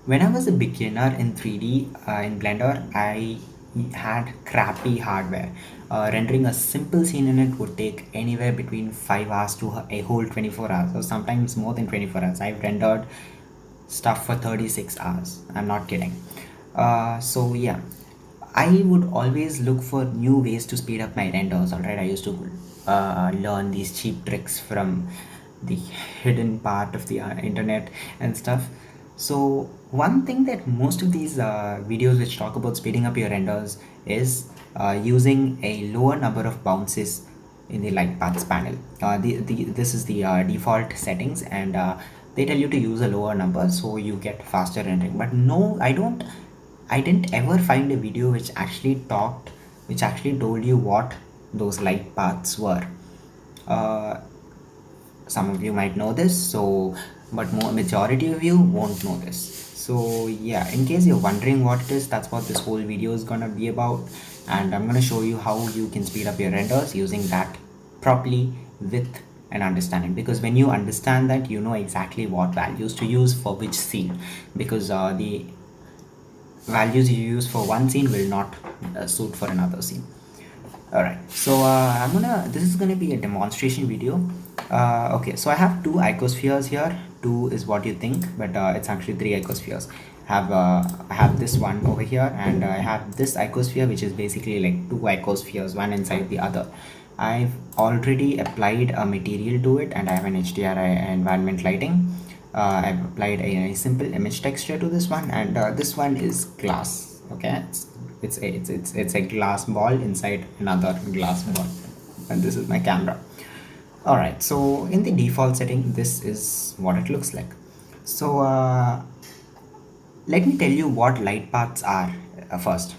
When I was a beginner in 3D in Blender, I had crappy hardware. Rendering a simple scene in it would take anywhere between 5 hours to a whole 24 hours, or sometimes more than 24 hours. I've rendered stuff for 36 hours. I'm not kidding. So yeah, I would always look for new ways to speed up my renders. Alright, I used to learn these cheap tricks from the hidden part of the internet and stuff. So one thing that most of these videos which talk about speeding up your renders is using a lower number of bounces in the light paths panel. This is the default settings, and they tell you to use a lower number so you get faster rendering. But no, I didn't ever find a video which actually told you what those light paths were. uh, some of you might know this, so but more majority of you won't know this. So yeah, in case you're wondering what it is, that's what this whole video is gonna be about, and I'm gonna show you how you can speed up your renders using that properly with an understanding. Because when you understand that, you know exactly what values to use for which scene, because the values you use for one scene will not suit for another scene. All right, so this is gonna be a demonstration video. Okay, so I have two icospheres here. Two is what you think, but it's actually three icospheres. I have this one over here, and I have this icosphere, which is basically like two icospheres, one inside the other. I've already applied a material to it, and I have an HDRI environment lighting. I've applied a simple image texture to this one, and this one is glass. Okay, it's a glass ball inside another glass ball, and this is my camera. All right, so in the default setting, this is what it looks like. So let me tell you what light paths are first.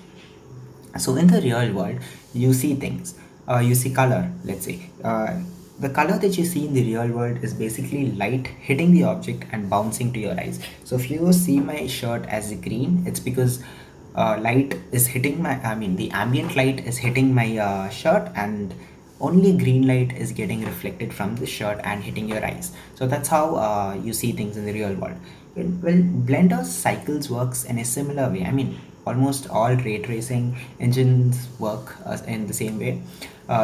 So in the real world, you see things. You see color, let's say. The color that you see in the real world is basically light hitting the object and bouncing to your eyes. So if you see my shirt as green, it's because light is hitting the ambient light is hitting my shirt, and only green light is getting reflected from the shirt and hitting your eyes. So that's how you see things in the real world. Well, Blender's cycles works in a similar way. I mean, almost all ray tracing engines work in the same way.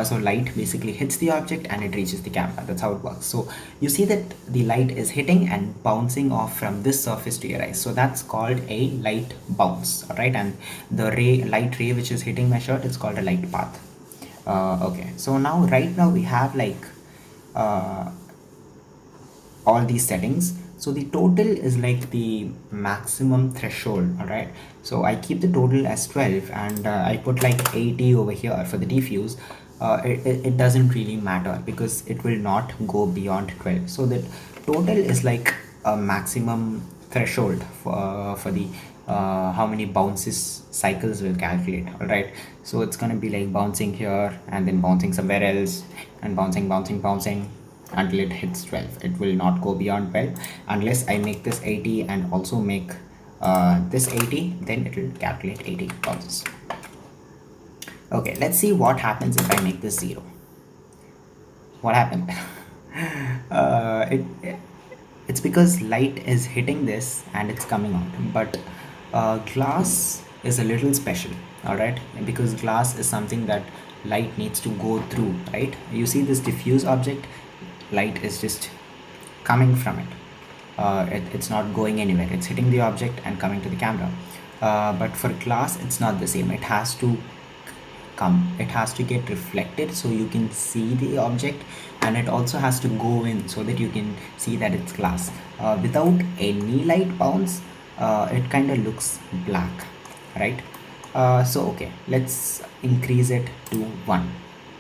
So light basically hits the object and it reaches the camera. That's how it works. So you see that the light is hitting and bouncing off from this surface to your eyes. So that's called a light bounce. All right, and the light ray which is hitting my shirt, it's called a light path. Okay, so right now we have like all these settings. So the total is like the maximum threshold. All right, so I keep the total as 12, and I put like 80 over here for the diffuse. It doesn't really matter because it will not go beyond 12. So the total is like a maximum threshold for the how many bounces cycles will calculate. All right, so it's gonna be like bouncing here and then bouncing somewhere else and bouncing until it hits 12. It will not go beyond 12 unless I make this 80 and also make this 80, then it will calculate 80 bounces. Okay, let's see what happens if I make this 0. What happened? It's because light is hitting this and it's coming out, but glass is a little special. All right, because glass is something that light needs to go through, right? You see this diffuse object, light is just coming from it. It's not going anywhere. It's hitting the object and coming to the camera. But for glass, it's not the same. It has to get reflected so you can see the object, and it also has to go in so that you can see that it's glass. Without any light bounce, it kind of looks black, right? So okay, let's increase it to 1.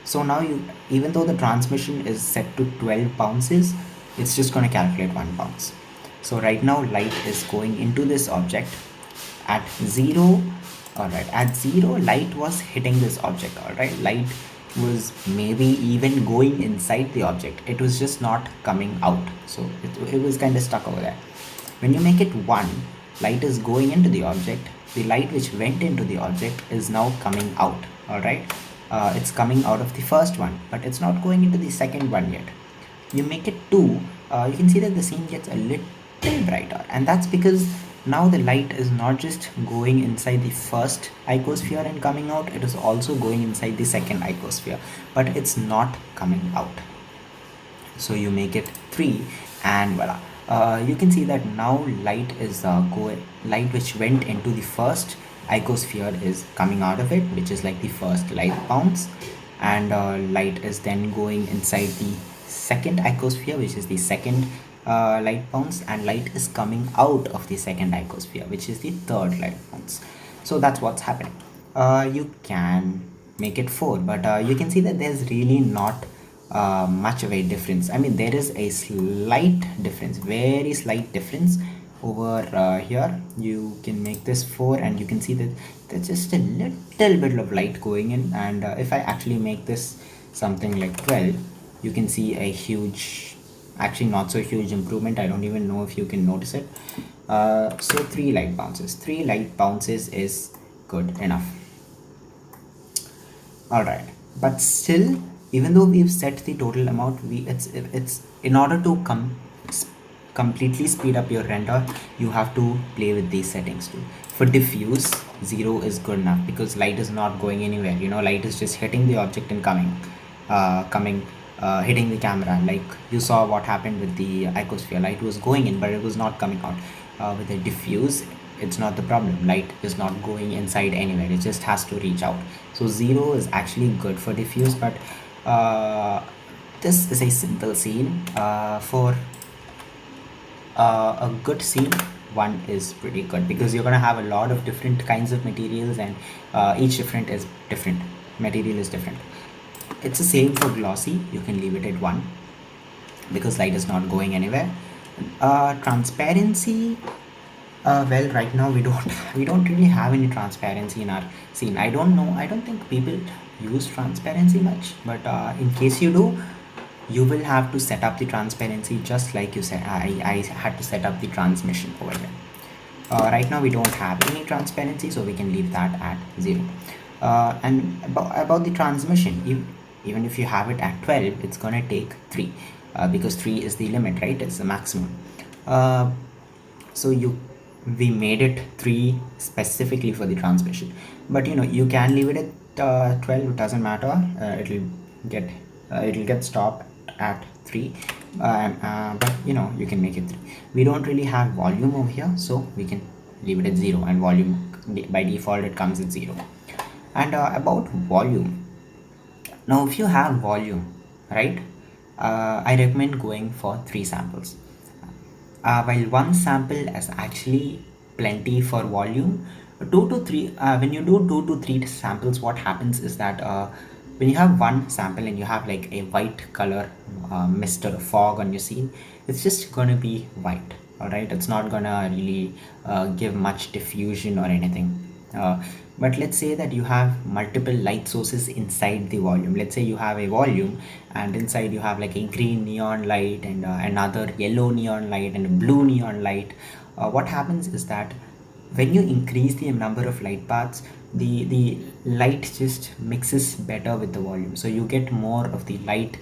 So now even though the transmission is set to 12 bounces, it's just going to calculate 1 bounce. So right now light is going into this object at 0. All right, at 0 light was hitting this object. All right, light was maybe even going inside the object. It was just not coming out, so it was kind of stuck over there. When you make it 1, light is going into the object. The light which went into the object is now coming out. All right, it's coming out of the first one, but it's not going into the second one yet. You make it 2, you can see that the scene gets a little brighter, and that's because now the light is not just going inside the first icosphere and coming out, it is also going inside the second icosphere, but it's not coming out. So you make it 3, and voila, you can see that now light is light which went into the first icosphere is coming out of it, which is like the first light bounce, and light is then going inside the second icosphere, which is the second light bounce, and light is coming out of the second icosphere, which is the third light bounce. So that's what's happening. You can make it 4, but you can see that there's really not much of a difference. I mean, there is a slight difference, very slight difference over here. You can make this 4, and you can see that there's just a little bit of light going in, and if I actually make this something like 12, you can see a huge, actually not so huge improvement. I don't even know if you can notice it. So 3 light bounces is good enough. All right, but still, even though we've set the total amount, it's in order to completely speed up your render, you have to play with these settings too. For diffuse, 0 is good enough because light is not going anywhere. You know, light is just hitting the object and hitting the camera. Like you saw what happened with the icosphere. Light was going in, but it was not coming out. With the diffuse, it's not the problem. Light is not going inside anywhere, it just has to reach out. So 0 is actually good for diffuse, but this is a simple scene. For a good scene, 1 is pretty good because you're gonna have a lot of different kinds of materials, and each material is different. It's the same for glossy. You can leave it at 1 because light is not going anywhere. Transparency, well, right now we don't really have any transparency in our scene. I don't know, I don't think people use transparency much, but in case you do, you will have to set up the transparency just like you said. I had to set up the transmission over here. Right now we don't have any transparency, so we can leave that at 0. And about the transmission, even if you have it at 12, it's gonna take 3 because 3 is the limit, right? It's the maximum. So we made it 3 specifically for the transmission, but you know, you can leave it at 12. It doesn't matter. It'll get stopped at 3, but you know, you can make it 3. We don't really have volume over here, so we can leave it at 0, and volume by default it comes at 0. And about volume, now if you have volume, right, I recommend going for 3 samples. While 1 sample is actually plenty for volume, 2 to 3, when you do 2 to 3 samples, what happens is that when you have 1 sample and you have like a white color mist or fog on your scene, it's just gonna be white. All right, it's not gonna really give much diffusion or anything. But let's say that you have multiple light sources inside the volume. Let's say you have a volume, and inside you have like a green neon light, and another yellow neon light, and a blue neon light. What happens is that when you increase the number of light paths, the light just mixes better with the volume, so you get more of the light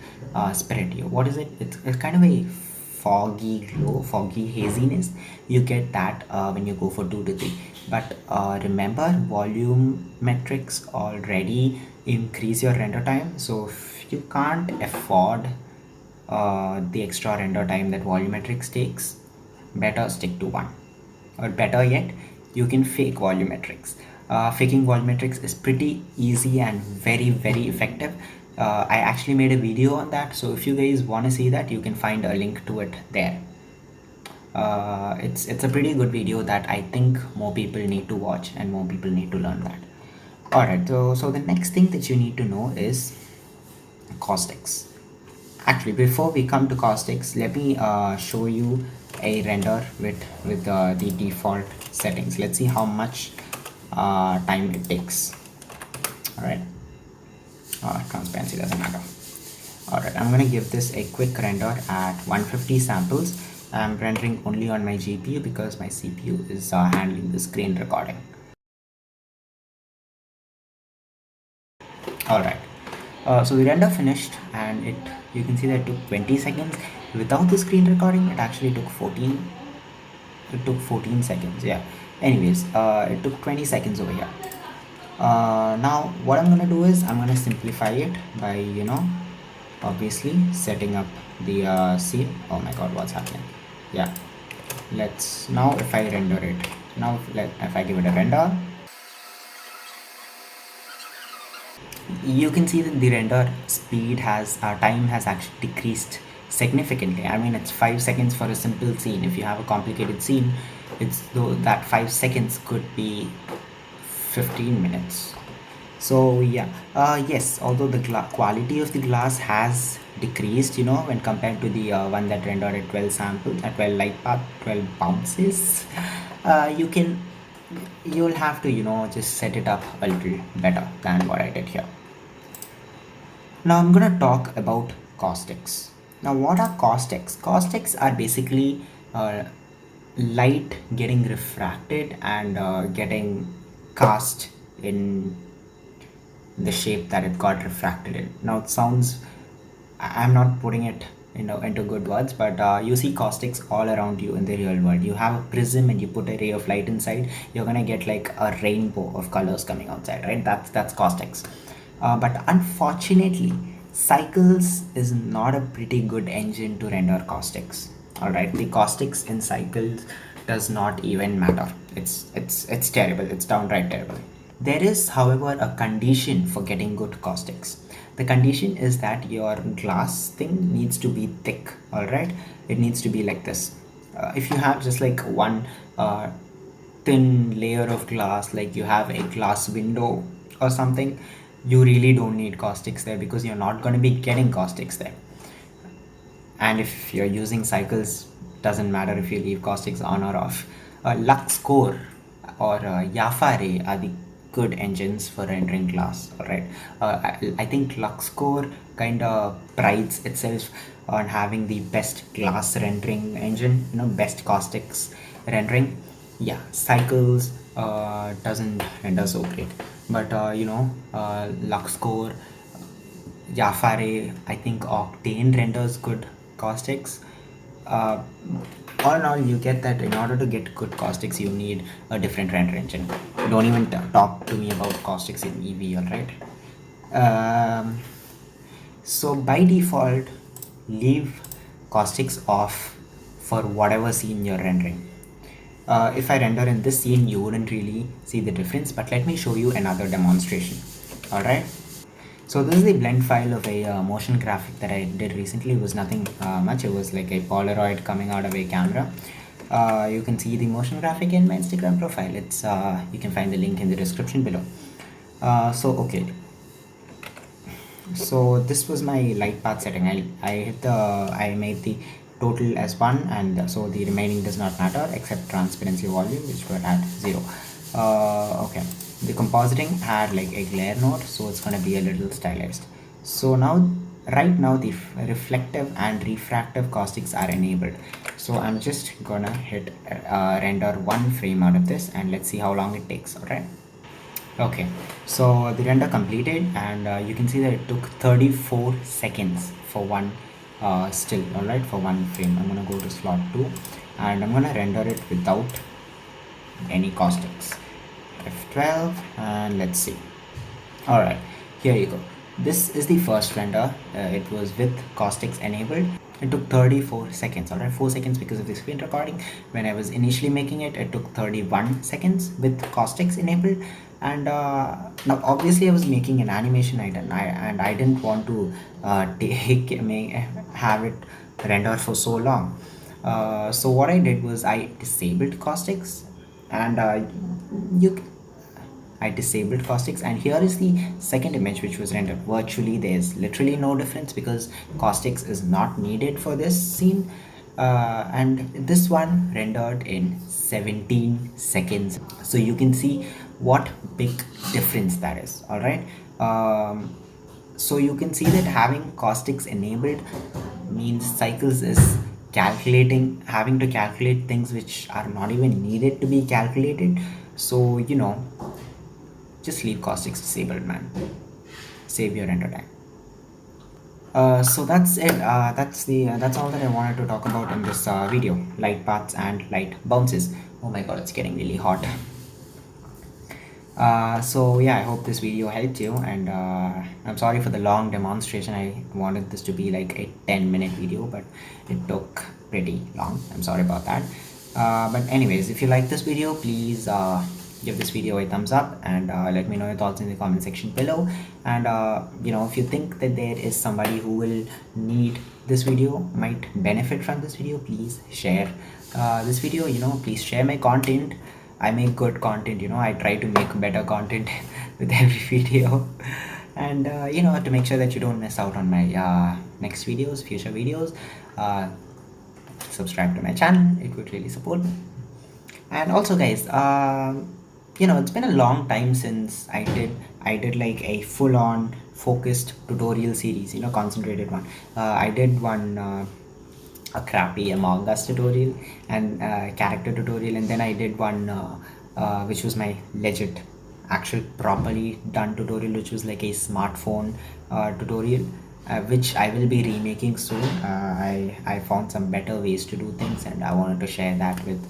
spread here. What is it? It's kind of a foggy glow, foggy haziness. You get that when you go for 2 to 3. But remember, volumetrics already increase your render time, so if you can't afford the extra render time that volumetrics takes, better stick to 1. Or better yet, you can fake volumetrics. Faking volumetrics is pretty easy and very effective. I actually made a video on that, so if you guys want to see that, you can find a link to it there. It's a pretty good video that I think more people need to watch, and more people need to learn that. Alright, so the next thing that you need to know is caustics. Actually, before we come to caustics, let me show you a render with the default settings. Let's see how much time it takes. All right, transparency doesn't matter. All right, I'm gonna give this a quick render at 150 samples. I'm rendering only on my GPU because my CPU is handling the screen recording. All right, so the render finished, and you can see that it took 20 seconds. Without the screen recording, it actually took 14. it took 14 seconds. Yeah, anyways, it took 20 seconds over here. Now what I'm gonna do is I'm gonna simplify it by, obviously setting up the scene. Oh my god, what's happening? Yeah, let's now, if I render it now, if I give it a render, you can see that the render speed has time has actually decreased significantly. I mean, it's 5 seconds for a simple scene. If you have a complicated scene, it's though that 5 seconds could be 15 minutes. So yeah, yes, although the quality of the glass has decreased, when compared to the one that rendered at 12 samples, at 12 light path, 12 bounces, you'll have to, just set it up a little better than what I did here. Now I'm gonna talk about caustics. Now what are caustics? Caustics are basically light getting refracted and getting cast in the shape that it got refracted in. Now it sounds, I'm not putting it into good words, but you see caustics all around you in the real world. You have a prism and you put a ray of light inside, you're gonna get like a rainbow of colors coming outside, right? That's caustics. But unfortunately, Cycles is not a pretty good engine to render caustics. All right, the caustics in Cycles does not even matter. It's terrible. It's downright terrible. There is, however, a condition for getting good caustics. The condition is that your glass thing needs to be thick. All right, it needs to be like this. If you have just like one thin layer of glass, like you have a glass window or something, you really don't need caustics there, because you're not going to be getting caustics there. And if you're using Cycles, doesn't matter if you leave caustics on or off. Lux Core or Yafa Ray are the good engines for rendering glass. All right, I think Lux Core kind of prides itself on having the best glass rendering engine, best caustics rendering. Yeah, Cycles doesn't render so great, but Lux Core, Yafa Ray, I think Octane renders good caustics. All in all, you get that in order to get good caustics, you need a different render engine. Don't even talk to me about caustics in EV, alright? So by default, leave caustics off for whatever scene you're rendering. If I render in this scene, you wouldn't really see the difference, but let me show you another demonstration. Alright? So this is the blend file of a motion graphic that I did recently. It was nothing much. It was like a Polaroid coming out of a camera. You can see the motion graphic in my Instagram profile. It's you can find the link in the description below. Okay. So this was my light path setting. I made the total as 1, and so the remaining does not matter except transparency volume, which were at 0. Okay. The compositing had like a glare node, so it's going to be a little stylized. So now, right now, the reflective and refractive caustics are enabled. So I'm just gonna hit render 1 frame out of this, and let's see how long it takes. All right. Okay, so the render completed, and you can see that it took 34 seconds for one still. All right, for one frame. I'm gonna go to slot 2, and I'm gonna render it without any caustics. F12, and let's see. All right, here you go. This is the first render. It was with caustics enabled. It took 34 seconds. All right, 4 seconds because of the screen recording. When I was initially making it, it took 31 seconds with caustics enabled. And now obviously I was making an animation item, and I didn't want to have it render for so long. So what I did was I disabled caustics, and I disabled caustics, and here is the second image which was rendered. Virtually there's literally no difference because caustics is not needed for this scene, and this one rendered in 17 seconds. So you can see what big difference that is. All right, so you can see that having caustics enabled means Cycles is having to calculate things which are not even needed to be calculated. So just leave caustics disabled, man. Save your render time. So that's it. That's all that I wanted to talk about in this video. Light paths and light bounces. Oh my god, it's getting really hot. So yeah, I hope this video helped you, and I'm sorry for the long demonstration. I wanted this to be like a 10-minute video, but it took pretty long. I'm sorry about that. But anyways, if you like this video, please give this video a thumbs up, and let me know your thoughts in the comment section below. And if you think that there is somebody who will need this video, might benefit from this video, please share this video. Please share my content. I make good content. I try to make better content with every video, and to make sure that you don't miss out on my next videos, future videos, subscribe to my channel. It would really support me. And also, guys, it's been a long time since I did like a full-on focused tutorial series, concentrated one. I did one a crappy Among Us tutorial and character tutorial, and then I did one which was my legit actual properly done tutorial, which was like a smartphone tutorial, which I will be remaking soon. I found some better ways to do things, and I wanted to share that with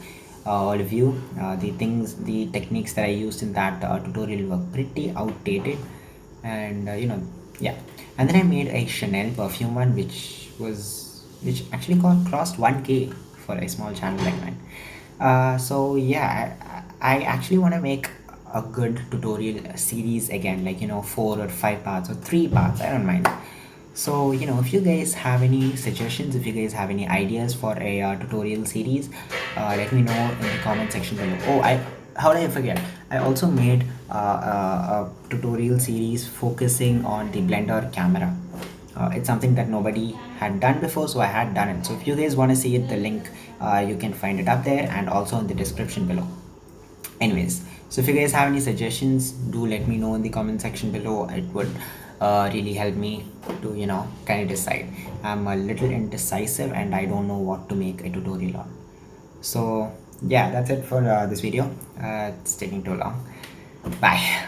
all of you. The techniques that I used in that tutorial were pretty outdated, and yeah. And then I made a Chanel perfume one, which actually crossed 1K for a small channel like mine. So yeah, I actually want to make a good tutorial series again, like 4 or 5 parts or 3 parts. I don't mind. So if you guys have any suggestions, if you guys have any ideas for a tutorial series, let me know in the comment section below. Oh, how did I forget? I also made a tutorial series focusing on the Blender camera. It's something that nobody had done before, so I had done it. So if you guys want to see it, the link you can find it up there, and also in the description below. Anyways, so if you guys have any suggestions, do let me know in the comment section below. It would really help me to kind of decide. I'm a little indecisive and I don't know what to make a tutorial on. So yeah, that's it for this video. It's taking too long. Bye.